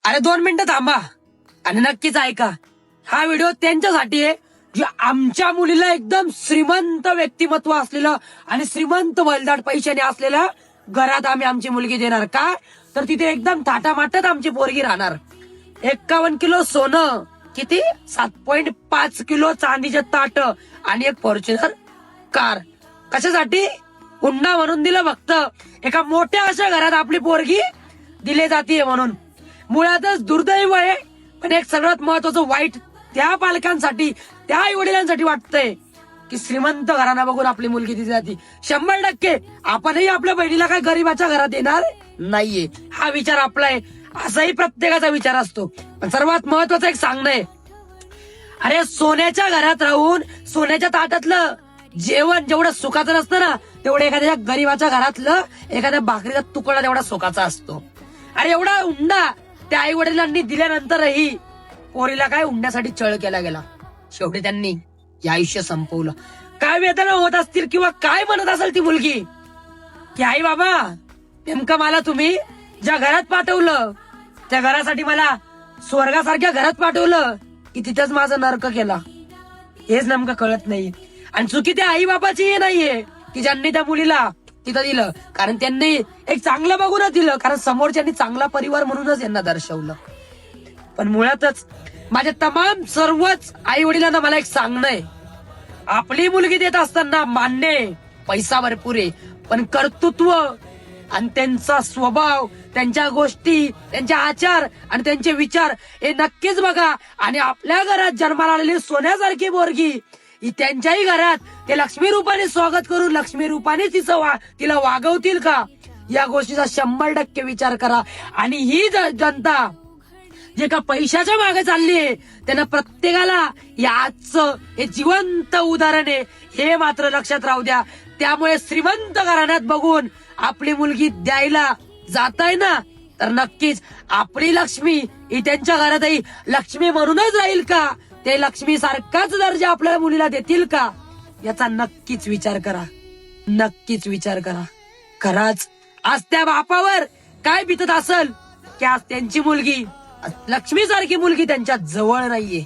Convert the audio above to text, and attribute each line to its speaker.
Speaker 1: अरे 2 मिनिटं थांबा आणि नक्कीच ऐका. हा व्हिडिओ त्यांच्यासाठी आहे जे आमच्या मुलीला एकदम श्रीमंत व्यक्तिमत्व असलेलं आणि श्रीमंत वलदाट पैशाने असलेल्या घरात आम्ही आमची मुलगी देणार. का तर तिथे एकदम थाटामाटात आमची पोरगी राहणार. 51 किलो सोनं, किती 7.5 किलो चांदीचे ताट आणि एक फॉर्च्युनर कार. कशासाठी? हुंडा म्हणून दिलं फक्त. एका मोठ्या अशा घरात आपली पोरगी दिली जाते म्हणून. मुळातच दुर्दैव आहे, पण एक सर्वात महत्वाचं वाईट त्या पालकांसाठी, त्या आई वडिलांसाठी वाटतंय की श्रीमंत घराणा बघून आपली मुलगी दिली जाते. 100% आपणही आपल्या बहिणीला काय गरीबाच्या घरात येणार नाहीये, हा विचार आपला आहे. असाही प्रत्येकाचा विचार असतो. पण सर्वात महत्वाचं एक सांगणं आहे, अरे सोन्याच्या घरात राहून सोन्याच्या ताटातलं जेवण जेवढं सुखाचं नसतं ना, तेवढं एखाद्या गरीबाच्या घरातलं एखाद्या भाकरीचा तुकडा तेवढा सुखाचा असतो. अरे एवढा हुंडा त्या आई वडिलांनी दिल्यानंतरही पोरीला काय हुंड्यासाठी छळ केला गेला. शेवटी त्यांनी हे आयुष्य संपवलं. काय वेदना होत असतील किंवा काय म्हणत असेल ती मुलगी की आई बाबा नेमकं मला तुम्ही ज्या घरात पाठवलं त्या घरासाठी मला स्वर्गासारख्या घरात पाठवलं की तिथंच माझा नरक केला. हेच नेमकं कळत नाही. आणि चुकी त्या आई बाबाची नाहीये की ज्यांनी त्या मुलीला तिथं दिलं, कारण त्यांनी एक चांगलं बघूनच दिलं, कारण समोरच्यांनी चांगला परिवार म्हणूनच यांना दर्शवलं. पण मुळातच माझ्या तमाम सर्वच आई वडिलांना मला एक सांगणं आहे, आपली मुलगी देत असताना मान्य आहे, पैसा भरपूर आहे, पण कर्तृत्व आणि त्यांचा स्वभाव, त्यांच्या गोष्टी, त्यांचे आचार आणि त्यांचे विचार हे नक्कीच बघा. आणि आपल्या घरात जन्माला आलेली सोन्यासारखी पोरगी ही त्यांच्याही घरात ते लक्ष्मी रूपाने स्वागत करून लक्ष्मी रूपाने तिला वागवतील का, या गोष्टीचा 100% विचार करा. आणि ही जनता जे का पैशाच्या मागे चालली आहे त्यांना प्रत्येकाला या आजचं हे जिवंत उदाहरण आहे हे मात्र लक्षात राहू द्या. त्यामुळे श्रीमंत घराण्यात बघून आपली मुलगी द्यायला जाताय ना, तर नक्कीच आपली लक्ष्मी ही त्यांच्या घरातही लक्ष्मी म्हणूनच राहील का, ते लक्ष्मी सारखाच दर्जा आपल्या मुलीला देतील का, याचा नक्कीच विचार करा. नक्कीच विचार करा. खरंच आज त्या बापावर काय बितत असेल की आज त्यांची मुलगी लक्ष्मी सारखी मुलगी त्यांच्या जवळ नाहीये.